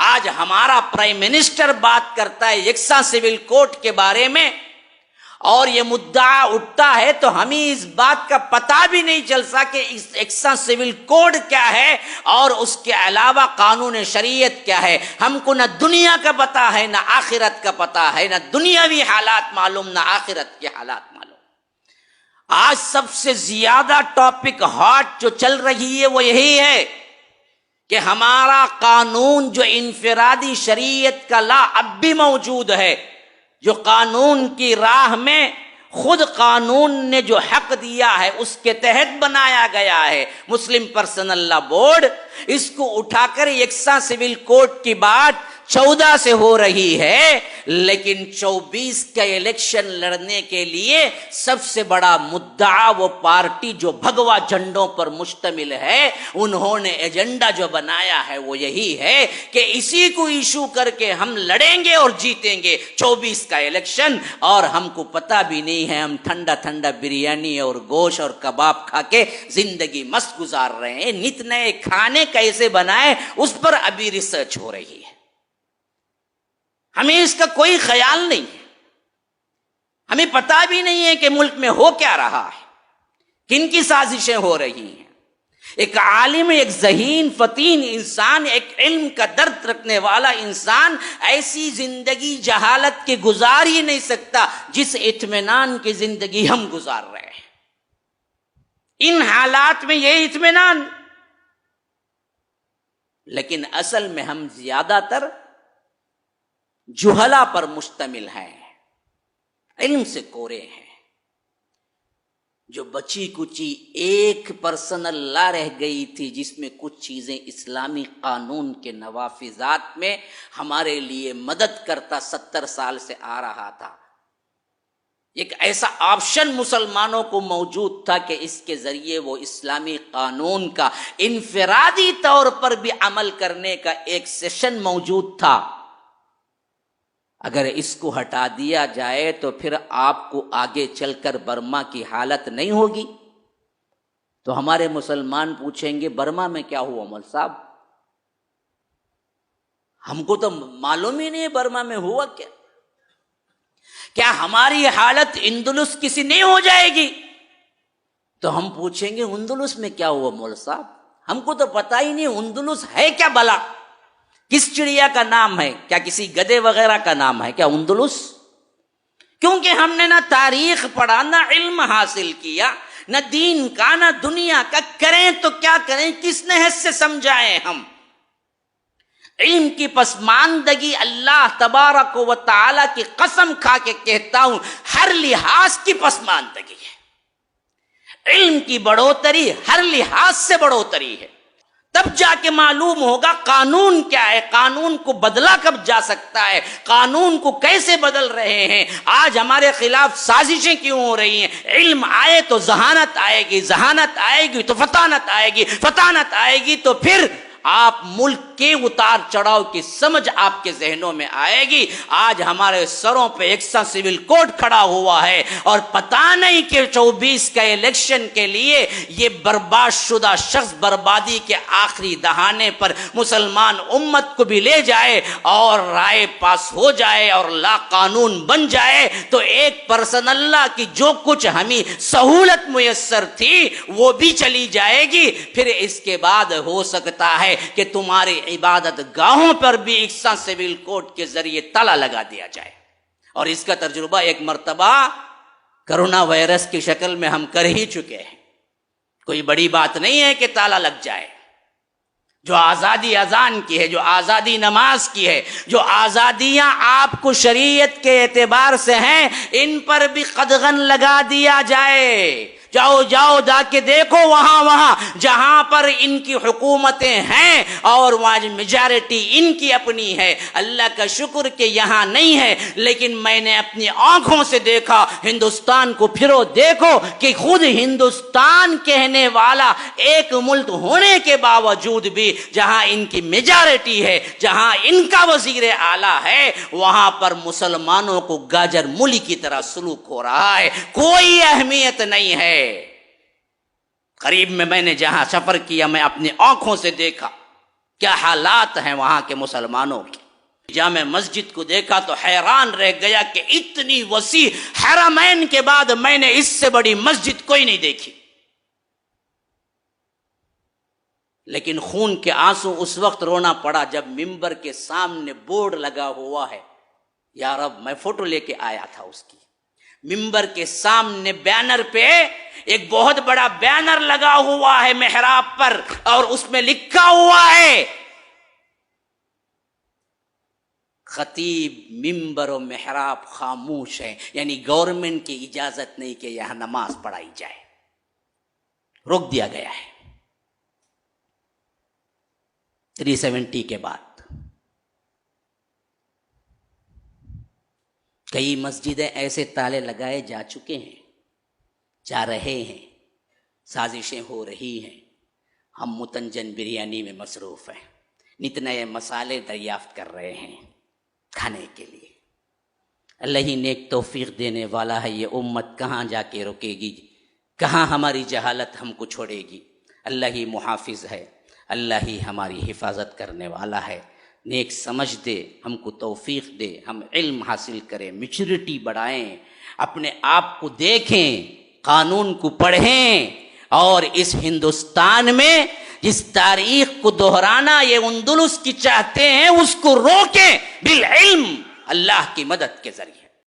آج ہمارا prime minister بات کرتا ہے یکساں سول کوڈ کے بارے میں، اور یہ مدعا اٹھتا ہے تو ہمیں اس بات کا پتہ بھی نہیں چل سکا کہ یکساں سول کوڈ کیا ہے اور اس کے علاوہ قانون شریعت کیا ہے۔ ہم کو نہ دنیا کا پتہ ہے نہ آخرت کا پتہ ہے، نہ دنیاوی حالات معلوم نہ آخرت کے حالات معلوم۔ آج سب سے زیادہ ٹاپک ہاٹ جو چل رہی ہے وہ یہی ہے کہ ہمارا قانون جو انفرادی شریعت کا لا اب بھی موجود ہے، جو قانون کی راہ میں خود قانون نے جو حق دیا ہے اس کے تحت بنایا گیا ہے مسلم پرسنل لا بورڈ، اس کو اٹھا کر یکساں سول کوڈ کی بات 14 سے ہو رہی ہے، لیکن 24 کا الیکشن لڑنے کے لیے سب سے بڑا مدعا وہ پارٹی جو بھگوا جھنڈوں پر مشتمل ہے، انہوں نے ایجنڈا جو بنایا ہے وہ یہی ہے کہ اسی کو ایشو کر کے ہم لڑیں گے اور جیتیں گے 24 کا الیکشن، اور ہم کو پتہ بھی نہیں ہے، ہم ٹھنڈا ٹھنڈا بریانی اور گوشت اور کباب کھا کے زندگی مست گزار رہے ہیں۔ نت نئے کھانے کیسے بنائے اس پر ابھی ریسرچ ہو رہی ہے، ہمیں اس کا کوئی خیال نہیں ہے، ہمیں پتہ بھی نہیں ہے کہ ملک میں ہو کیا رہا ہے، کن کی سازشیں ہو رہی ہیں۔ ایک عالم، ایک ذہین فتین انسان، ایک علم کا درد رکھنے والا انسان ایسی زندگی جہالت کے گزار ہی نہیں سکتا جس اطمینان کی زندگی ہم گزار رہے ہیں۔ ان حالات میں یہ اطمینان، لیکن اصل میں ہم زیادہ تر جہلا پر مشتمل ہیں، علم سے کورے ہیں۔ جو بچی کچی 1% لا رہ گئی تھی جس میں کچھ چیزیں اسلامی قانون کے نوافذات میں ہمارے لیے مدد کرتا 70 سال سے آ رہا تھا، ایک ایسا آپشن مسلمانوں کو موجود تھا کہ اس کے ذریعے وہ اسلامی قانون کا انفرادی طور پر بھی عمل کرنے کا ایک سیشن موجود تھا۔ اگر اس کو ہٹا دیا جائے تو پھر آپ کو آگے چل کر برما کی حالت نہیں ہوگی۔ تو ہمارے مسلمان پوچھیں گے برما میں کیا ہوا مول صاحب؟ ہم کو تو معلوم ہی نہیں ہے برما میں ہوا کیا۔ کیا ہماری حالت اندلس کسی نہیں ہو جائے گی؟ تو ہم پوچھیں گے اندلس میں کیا ہوا مول صاحب؟ ہم کو تو پتہ ہی نہیں اندلس ہے کیا بلا، کس چڑیا کا نام ہے، کیا کسی گدے وغیرہ کا نام ہے کیا اندلس؟ کیونکہ ہم نے نہ تاریخ پڑھا، نہ علم حاصل کیا، نہ دین کا نہ دنیا کا، کریں تو کیا کریں، کس نحس سے سمجھائیں ہم؟ علم کی پسماندگی اللہ تبارک و تعالی کی قسم کھا کے کہتا ہوں ہر لحاظ کی پسماندگی ہے، علم کی بڑھوتری ہر لحاظ سے بڑھوتری ہے۔ تب جا کے معلوم ہوگا قانون کیا ہے، قانون کو بدلا کب جا سکتا ہے، قانون کو کیسے بدل رہے ہیں، آج ہمارے خلاف سازشیں کیوں ہو رہی ہیں۔ علم آئے تو ذہانت آئے گی، ذہانت آئے گی تو فطانت آئے گی، فطانت آئے گی تو پھر آپ ملک کے اتار چڑھاؤ کی سمجھ آپ کے ذہنوں میں آئے گی۔ آج ہمارے سروں پہ یکساں سول کوڈ کھڑا ہوا ہے اور پتہ نہیں کہ 24 کا الیکشن کے لیے یہ برباد شدہ شخص بربادی کے آخری دہانے پر مسلمان امت کو بھی لے جائے اور رائے پاس ہو جائے اور لا قانون بن جائے تو 1% اللہ کی جو کچھ ہمیں سہولت میسر تھی وہ بھی چلی جائے گی۔ پھر اس کے بعد ہو سکتا ہے کہ تمہاری عبادت گاہوں پر بھی یکساں سول کوڈ کے ذریعے تالا لگا دیا جائے، اور اس کا تجربہ ایک مرتبہ کرونا وائرس کی شکل میں ہم کر ہی چکے ہیں۔ کوئی بڑی بات نہیں ہے کہ تالا لگ جائے۔ جو آزادی اذان کی ہے، جو آزادی نماز کی ہے، جو آزادیاں آپ کو شریعت کے اعتبار سے ہیں، ان پر بھی قدغن لگا دیا جائے۔ جاؤ جاؤ جا کے دیکھو وہاں جہاں پر ان کی حکومتیں ہیں اور وہاں میجارٹی ان کی اپنی ہے۔ اللہ کا شکر کہ یہاں نہیں ہے، لیکن میں نے اپنی آنکھوں سے دیکھا، ہندوستان کو پھرو دیکھو کہ خود ہندوستان کہنے والا ایک ملک ہونے کے باوجود بھی جہاں ان کی میجارٹی ہے، جہاں ان کا وزیر اعلیٰ ہے، وہاں پر مسلمانوں کو گاجر مولی کی طرح سلوک ہو رہا ہے، کوئی اہمیت نہیں ہے۔ قریب میں نے جہاں سفر کیا میں اپنی آنکھوں سے دیکھا کیا حالات ہیں وہاں کے مسلمانوں کے. جامع مسجد کو دیکھا تو حیران رہ گیا کہ اتنی وسیع، حرمین کے بعد میں نے اس سے بڑی مسجد کوئی نہیں دیکھی. لیکن خون کے آنسو اس وقت رونا پڑا جب ممبر کے سامنے بورڈ لگا ہوا ہے. یا رب، میں فوٹو لے کے آیا تھا اس کی. ممبر کے سامنے بینر پہ ایک بہت بڑا بینر لگا ہوا ہے محراب پر، اور اس میں لکھا ہوا ہے خطیب ممبر و محراب خاموش ہے، یعنی گورنمنٹ کی اجازت نہیں کہ یہاں نماز پڑھائی جائے، روک دیا گیا ہے 370 کے بعد. کئی مسجدیں ایسے تالے لگائے جا چکے ہیں، جا رہے ہیں، سازشیں ہو رہی ہیں. ہم متنجن بریانی میں مصروف ہیں، نت نئے مسالے دریافت کر رہے ہیں کھانے کے لیے. اللہ ہی نیک توفیق دینے والا ہے. یہ امت کہاں جا کے رکے گی، کہاں ہماری جہالت ہم کو چھوڑے گی. اللہ ہی محافظ ہے، اللہ ہی ہماری حفاظت کرنے والا ہے. نیک سمجھ دے، ہم کو توفیق دے، ہم علم حاصل کریں، میچورٹی بڑھائیں، اپنے آپ کو دیکھیں، قانون کو پڑھیں، اور اس ہندوستان میں جس تاریخ کو دہرانا یہ اندلس کی چاہتے ہیں اس کو روکیں بالعلم، اللہ کی مدد کے ذریعے.